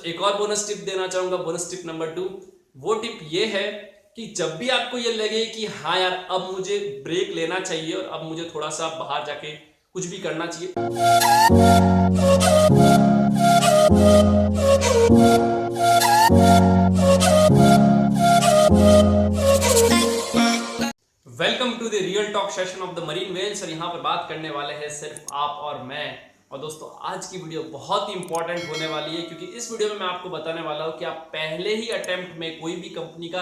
एक और bonus tip देना चाहूंगा, बोनस टिप नंबर 2। वो टिप ये है कि जब भी आपको ये लगे कि हाँ यार अब मुझे ब्रेक लेना चाहिए और अब मुझे थोड़ा सा बाहर जाके कुछ भी करना चाहिए, welcome to the real talk session of the marine wells. और यहाँ पे बात करने वाले हैं सिर्फ आप और मैं। और दोस्तों आज की वीडियो बहुत ही इंपॉर्टेंट होने वाली है, क्योंकि इस वीडियो में मैं आपको बताने वाला हूँ कि आप पहले ही अटेम्प्ट में कोई भी कंपनी का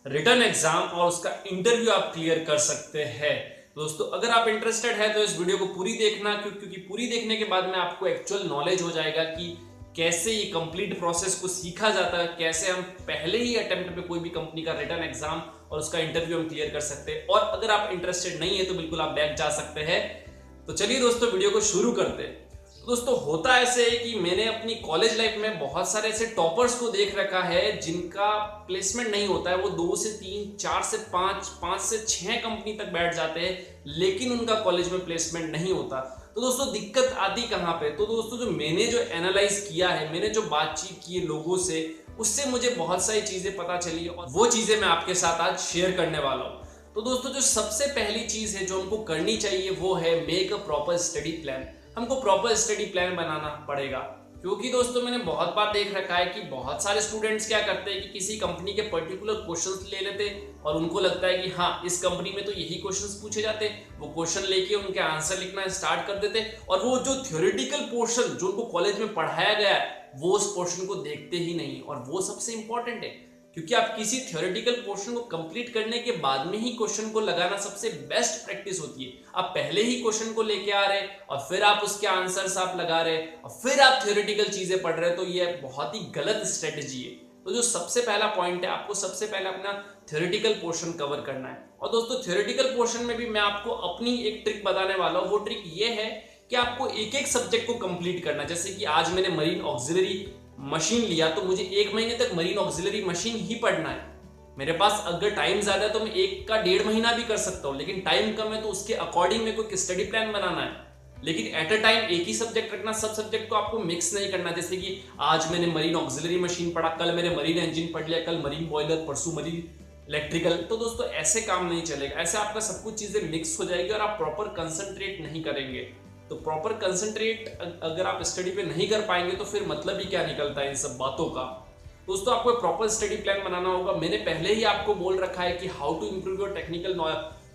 रिटन एग्जाम और उसका इंटरव्यू आप क्लियर कर सकते हैं। दोस्तों अगर आप इंटरेस्टेड है तो इस वीडियो को पूरी देखना, क्योंकि पूरी देखने के बाद में आपको एक्चुअल नॉलेज हो जाएगा कि कैसे ये कंप्लीट प्रोसेस को सीखा जाता है, कैसे हम पहले ही अटेम्प्ट में कोई भी कंपनी का रिटन एग्जाम और उसका इंटरव्यू हम क्लियर कर सकते हैं। और अगर आप इंटरेस्टेड नहीं है तो बिल्कुल आप बैक जा सकते हैं। तो चलिए दोस्तों वीडियो को शुरू करते हैं। तो दोस्तों होता ऐसे है कि मैंने अपनी कॉलेज लाइफ में बहुत सारे ऐसे टॉपर्स को देख रखा है जिनका प्लेसमेंट नहीं होता है। वो 2 से 3, 4 से 5, 5 से 6 कंपनी तक बैठ जाते हैं, लेकिन उनका कॉलेज में प्लेसमेंट नहीं होता। तो दोस्तों दिक्कत आती कहाँ पे? तो दोस्तों जो मैंने जो एनालाइज किया है, मैंने जो बातचीत की है लोगों से, उससे मुझे बहुत सारी चीजें पता चली और वो चीजें मैं आपके साथ आज शेयर करने वाला हूँ। तो दोस्तों जो सबसे पहली चीज है जो हमको करनी चाहिए वो है make a proper study plan. हमको प्रॉपर स्टडी प्लान बनाना पड़ेगा, क्योंकि दोस्तों मैंने बहुत बार देख रखा है कि बहुत सारे स्टूडेंट्स क्या करते हैं कि किसी कंपनी के पर्टिकुलर क्वेश्चंस ले लेते और उनको लगता है कि हाँ इस कंपनी में तो यही क्वेश्चंस पूछे जाते, वो क्वेश्चन लेके उनके आंसर लिखना स्टार्ट कर देते और वो जो थ्योरेटिकल पोर्शन जो उनको कॉलेज में पढ़ाया गया है वो उस पोर्शन को देखते ही नहीं। और वो सबसे इंपॉर्टेंट है, क्योंकि आप किसी थ्योरेटिकल पोर्शन को कंप्लीट करने के बाद में ही क्वेश्चन को लगाना सबसे बेस्ट प्रैक्टिस होती है। आप पहले ही क्वेश्चन को लेके आ रहे और फिर आप उसके आंसर्स आप लगा रहे और फिर आप थ्योरेटिकल चीजें पढ़ रहे, तो ये बहुत ही गलत स्ट्रेटेजी है। तो जो सबसे पहला पॉइंट है, आपको सबसे पहले अपना थ्योरेटिकल पोर्शन कवर करना है। और दोस्तों थ्योरेटिकल पोर्शन में भी मैं आपको अपनी एक ट्रिक बताने वाला हूँ। वो ट्रिक ये है कि आपको एक एक सब्जेक्ट को कंप्लीट करना है। जैसे कि आज मैंने मरीन ऑक्सिलरी मशीन लिया तो मुझे 1 महीने तक मरीन ऑक्सिलरी मशीन ही पढ़ना है। मेरे पास अगर टाइम ज्यादा है तो मैं 1 का 1.5 महीना भी कर सकता हूँ, लेकिन टाइम कम है तो उसके अकॉर्डिंग मेरे को स्टडी प्लान बनाना है। लेकिन एट अ टाइम एक ही सब्जेक्ट रखना, सब सब्जेक्ट को आपको मिक्स नहीं करना। जैसे कि आज मैंने मरीन ऑक्सिलरी मशीन पढ़ा, कल मैंने मरीन इंजन पढ़ लिया, कल मरीन बॉयलर, परसों मरीन इलेक्ट्रिकल। तो दोस्तों ऐसे काम नहीं चलेगा, ऐसे आपका सब कुछ चीजें मिक्स हो जाएगी और आप प्रॉपर कंसंट्रेट नहीं करेंगे। तो प्रॉपर कंसंट्रेट अगर आप स्टडी पे नहीं कर पाएंगे तो फिर मतलब ही क्या निकलता है इन सब बातों का। दोस्तों आपको प्रॉपर स्टडी प्लान बनाना होगा। मैंने पहले ही आपको बोल रखा है कि how to improve your technical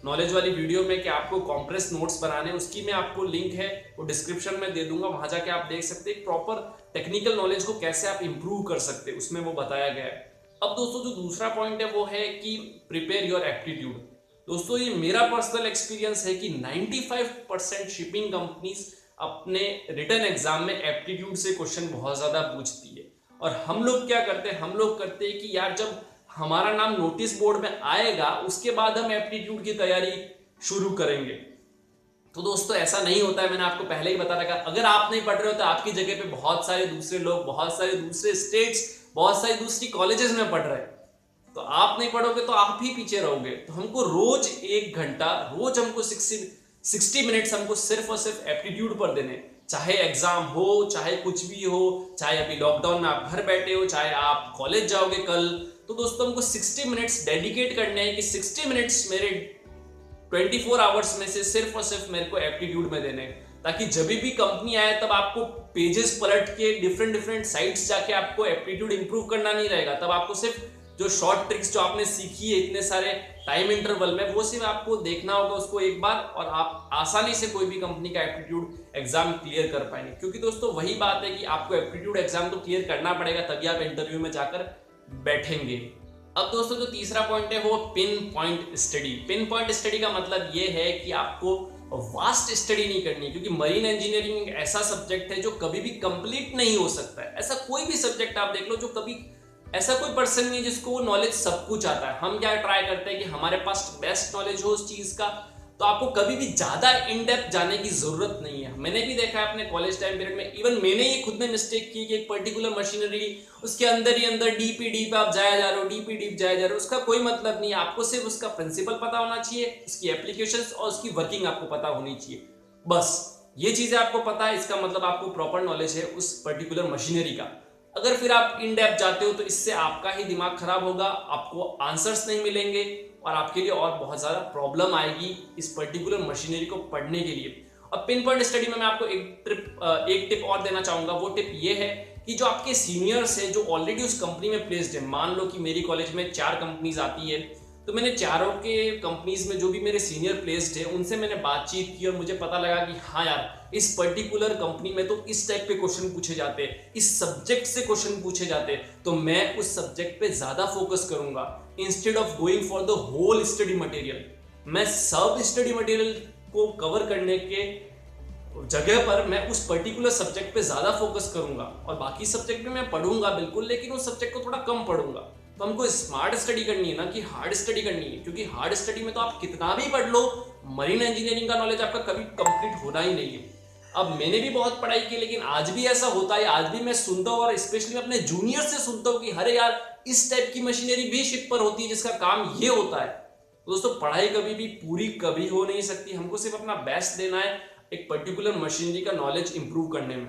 knowledge वाली वीडियो में कि आपको कॉम्प्रेस नोट्स बनाने, उसकी मैं आपको लिंक है वो डिस्क्रिप्शन में दे दूंगा, वहां जाके आप देख सकते हैं प्रॉपर टेक्निकल नॉलेज को कैसे आप इंप्रूव कर सकते हैं, उसमें वो बताया गया है। अब दोस्तों जो दूसरा पॉइंट है वो है कि प्रिपेयर योर एप्टीट्यूड। दोस्तों ये मेरा पर्सनल एक्सपीरियंस है कि 95% शिपिंग कंपनीज अपने रिटन एग्जाम में एप्टीट्यूड से क्वेश्चन बहुत ज्यादा पूछती है। और हम लोग क्या करते हैं, हम लोग करते हैं कि यार जब हमारा नाम नोटिस बोर्ड में आएगा उसके बाद हम एप्टीट्यूड की तैयारी शुरू करेंगे। तो दोस्तों ऐसा नहीं होता है, मैंने आपको पहले ही बता रखा। अगर आप नहीं पढ़ रहे हो तो आपकी जगह पे बहुत सारे दूसरे लोग, बहुत सारे दूसरे स्टेट्स, बहुत सारी दूसरी कॉलेजेस में पढ़ रहे हैं। तो आप नहीं पढ़ोगे तो आप ही पीछे रहोगे। तो हमको रोज 1 घंटा, रोज हमको 60 मिनट्स हमको सिर्फ और सिर्फ एप्टीट्यूड पर देने, चाहे एग्जाम हो, चाहे कुछ भी हो, चाहे अभी लॉकडाउन में आप घर बैठे हो, चाहे आप कॉलेज जाओगे कल। तो दोस्तों हमको 60 मिनट्स डेडिकेट करने हैं कि 60 मिनट्स मेरे 24 आवर्स में से सिर्फ और सिर्फ मेरे को एप्टीट्यूड में देने, ताकि जब भी कंपनी आए तब आपको पेजेस पलट के डिफरेंट साइट्स जाके आपको एप्टीट्यूड इंप्रूव करना नहीं रहेगा। तब आपको सिर्फ जो शॉर्ट ट्रिक्स जो आपने सीखी है इतने सारे टाइम इंटरवल में, वो सिर्फ आपको देखना होगा उसको एक बार, और आप आसानी से कोई भी कंपनी का एप्टीट्यूड एग्जाम क्लियर कर पाएंगे। क्योंकि दोस्तों वही बात है कि आपको एप्टीट्यूड एग्जाम तो क्लियर करना पड़ेगा, तभी आप इंटरव्यू में जाकर बैठेंगे। अब दोस्तों जो तीसरा पॉइंट है वो pin point study. Pin point study का मतलब ये है कि आपको वास्ट स्टडी नहीं करनी, क्योंकि मरीन इंजीनियरिंग एक ऐसा सब्जेक्ट है जो कभी भी कंप्लीट नहीं हो सकता है। ऐसा कोई भी सब्जेक्ट आप देख लो जो कभी, ऐसा कोई पर्सन नहीं जिसको वो नॉलेज सब कुछ आता है। हम क्या ट्राई करते हैं कि हमारे पास बेस्ट नॉलेज हो उस चीज का, तो आपको कभी भी ज्यादा इन डेप्थ जाने की जरूरत नहीं है। मैंने भी देखा है अपने कॉलेज टाइम पीरियड में, इवन मैंने ये खुद ने मिस्टेक की कि एक पर्टिकुलर मशीनरी, उसके अंदर ही अंदर डीपी डीप आप जाया जा रहे हो, डीपी डीप जाया जा रहे हो। उसका कोई मतलब नहीं है। आपको सिर्फ उसका प्रिंसिपल पता होना चाहिए, उसकी एप्लीकेशंस और उसकी वर्किंग आपको पता होनी चाहिए, बस ये चीजें आपको पता है। इसका मतलब आपको प्रॉपर नॉलेज है उस पर्टिकुलर मशीनरी का। अगर फिर आप इन डेप्थ जाते हो तो इससे आपका ही दिमाग खराब होगा, आपको आंसर्स नहीं मिलेंगे और आपके लिए और बहुत ज़्यादा प्रॉब्लम आएगी इस पर्टिकुलर मशीनरी को पढ़ने के लिए। और पिन पॉइंट स्टडी में मैं आपको एक टिप और देना चाहूँगा। वो टिप ये है कि जो आपके सीनियर्स हैं, जो ऑलरेडी उस कंपनी में प्लेस्ड है, मान लो कि मेरी कॉलेज में 4 कंपनीज आती है, तो मैंने चारों के कंपनीज में जो भी मेरे सीनियर प्लेस्ड है उनसे मैंने बातचीत की और मुझे पता लगा कि हाँ यार, इस पर्टिकुलर कंपनी में तो इस टाइप के क्वेश्चन पूछे जाते हैं, इस सब्जेक्ट से क्वेश्चन पूछे जाते हैं, तो मैं उस सब्जेक्ट पे ज्यादा फोकस करूंगा instead of going for the whole study material. मैं सब स्टडी मटेरियल को कवर करने के जगह पर मैं उस पर्टिकुलर सब्जेक्ट पे ज्यादा फोकस करूंगा और बाकी सब्जेक्ट में मैं पढ़ूंगा बिल्कुल, लेकिन उस सब्जेक्ट को थोड़ा कम पढ़ूंगा। तो हमको स्मार्ट स्टडी करनी है ना कि हार्ड स्टडी करनी है, क्योंकि हार्ड स्टडी में तो आप कितना भी पढ़ लो, मरीन इंजीनियरिंग का नॉलेज आपका कभी कंप्लीट होना ही नहीं है। अब मैंने भी बहुत पढ़ाई की, लेकिन आज भी ऐसा होता है, आज भी मैं सुनता हूँ और स्पेशली अपने जूनियर से सुनता हूँ कि अरे यार, इस टाइप की मशीनरी भी शिप पर होती है जिसका काम ये होता है। तो दोस्तों, पढ़ाई कभी भी पूरी कभी हो नहीं सकती, हमको सिर्फ अपना बेस्ट देना है एक पर्टिकुलर मशीनरी का नॉलेज इंप्रूव करने में।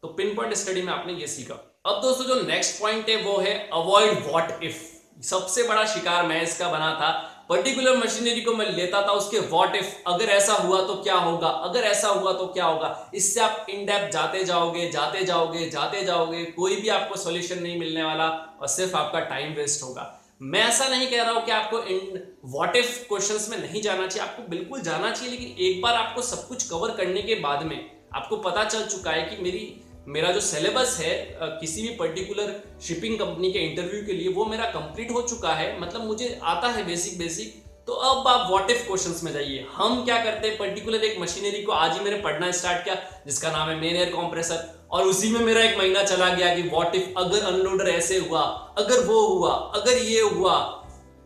तो पिन पॉइंट स्टडी में आपने ये सीखा। अब दोस्तों, जो नेक्स्ट पॉइंट है वो है अवॉइड व्हाट इफ। सबसे बड़ा शिकार मैं इसका बना था। पर्टिकुलर मशीनरी को मैं लेता था, उसके व्हाट इफ, अगर ऐसा हुआ तो क्या होगा, अगर ऐसा हुआ तो क्या होगा। इससे आप इन डेप्थ जाते जाओगे, जाते जाओगे, जाते जाओगे, कोई भी आपको सॉल्यूशन नहीं मिलने वाला और सिर्फ आपका टाइम वेस्ट होगा। मैं ऐसा नहीं कह रहा हूं कि आपको इन व्हाट इफ क्वेश्चंस में नहीं जाना चाहिए, आपको बिल्कुल जाना चाहिए, लेकिन एक बार आपको सब कुछ कवर करने के बाद में आपको पता चल चुका है कि मेरा जो सिलेबस है किसी भी पर्टिकुलर शिपिंग कंपनी के इंटरव्यू के लिए, वो मेरा कंप्लीट हो चुका है, मतलब मुझे आता है बेसिक। तो अब आप व्हाट इफ क्वेश्चंस में जाइए। हम क्या करते हैं, पर्टिकुलर एक मशीनरी को आज ही मैंने पढ़ना स्टार्ट किया जिसका नाम है मेन एयर कॉम्प्रेसर, और उसी में मेरा 1 महीना चला गया कि व्हाट इफ अगर अनलोडर ऐसे हुआ, अगर वो हुआ, अगर ये हुआ,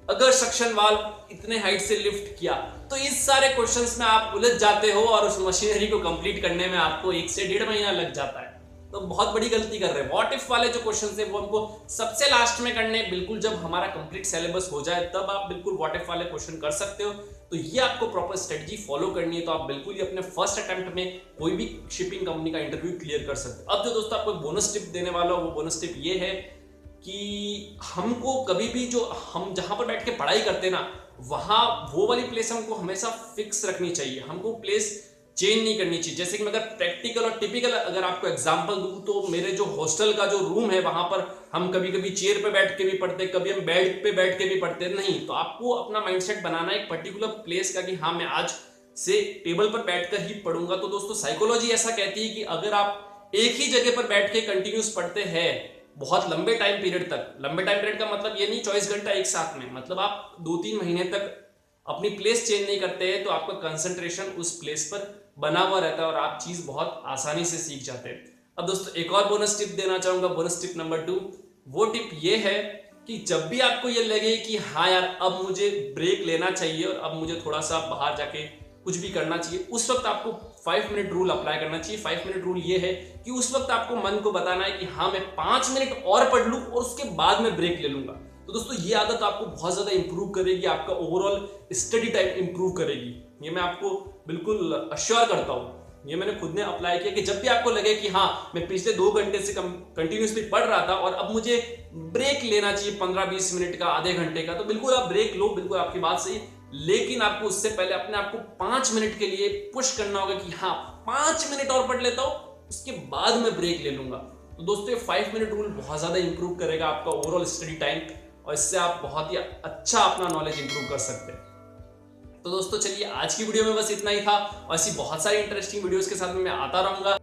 अगर सक्शन वाल्व इतने हाइट से लिफ्ट किया। तो इस सारे क्वेश्चंस में आप उलझ जाते हो और उस मशीनरी को कंप्लीट करने में आपको 1 से 1.5 महीना लग जाता है। तो बहुत बड़ी गलती कर रहे हैं। व्हाट इफ वाले जो क्वेश्चंस है वो हमको सबसे लास्ट में करने, बिल्कुल जब हमारा कंप्लीट सिलेबस हो जाए तब आप बिल्कुल व्हाट इफ वाले क्वेश्चन कर सकते हो। तो ये आपको प्रॉपर स्ट्रेटजी फॉलो करनी है, तो आप बिल्कुल ही अपने फर्स्ट अटेम्प्ट में कोई भी शिपिंग कंपनी का इंटरव्यू क्लियर कर सकते हो। अब जो दोस्तों आपको बोनस टिप देने वाला हूं, वो बोनस टिप ये है कि हमको कभी भी जो हम जहां पर बैठ के पढ़ाई करते हैं ना, वहां वो वाली प्लेस हमको हमेशा फिक्स रखनी चाहिए, हमको प्लेस चेंज नहीं करनी चाहिए। जैसे कि मैं अगर प्रैक्टिकल और टिपिकल अगर आपको एग्जांपल दूं, तो मेरे जो हॉस्टल का जो रूम है वहां पर हम कभी कभी चेयर पे बैठ के भी पढ़ते, कभी हम बेड पे बैठ के भी पढ़ते नहीं। तो आपको अपना माइंडसेट बनाना है एक पर्टिकुलर प्लेस का कि हाँ, मैं आज से टेबल पर बैठकर ही पढ़ूंगा। तो दोस्तों, साइकोलॉजी ऐसा कहती है कि अगर आप एक ही जगह पर बैठ के कंटिन्यूस पढ़ते हैं बहुत लंबे टाइम पीरियड तक, लंबे टाइम पीरियड का मतलब ये नहीं 24 घंटा एक साथ में, मतलब आप 2-3 महीने तक अपनी प्लेस चेंज नहीं करते हैं, तो आपका कंसंट्रेशन उस प्लेस पर बना हुआ रहता है और आप चीज बहुत आसानी से सीख जाते हैं। अब दोस्तों, एक और बोनस टिप देना चाहूंगा, बोनस टिप नंबर 2। वो टिप ये है कि जब भी आपको ये लगे कि हाँ यार, अब मुझे ब्रेक लेना चाहिए और अब मुझे थोड़ा सा बाहर जाके कुछ भी करना चाहिए, उस वक्त आपको 5 मिनट रूल अप्लाई करना चाहिए। 5 मिनट रूल ये है कि उस वक्त आपको मन को बताना है कि हाँ, मैं 5 मिनट और पढ़ लूं और उसके बाद में ब्रेक ले लूंगा। तो दोस्तों, ये आदत आपको बहुत ज्यादा इंप्रूव करेगी, आपका ओवरऑल स्टडी टाइम इंप्रूव करेगी। ये मैं आपको बिल्कुल अश्योर करता हूँ, ये मैंने खुद ने अप्लाई किया कि जब भी आपको लगे कि हाँ, मैं पिछले 2 घंटे से कंटिन्यूसली पढ़ रहा था और अब मुझे ब्रेक लेना चाहिए 15-20 मिनट का, आधे घंटे का, तो बिल्कुल आप ब्रेक लो, बिल्कुल आपकी बात सही। लेकिन आपको उससे पहले अपने आप को 5 मिनट के लिए पुश करना होगा कि हाँ, 5 मिनट और पढ़ लेता हूँ, उसके बाद में ब्रेक ले लूंगा। तो दोस्तों, ये 5 मिनट रूल बहुत ज्यादा इंप्रूव करेगा आपका ओवरऑल स्टडी टाइम और इससे आप बहुत ही अच्छा अपना नॉलेज इंप्रूव कर सकते हैं। तो दोस्तों, चलिए आज की वीडियो में बस इतना ही था और ऐसी बहुत सारी इंटरेस्टिंग वीडियोस के साथ में मैं आता रहूंगा।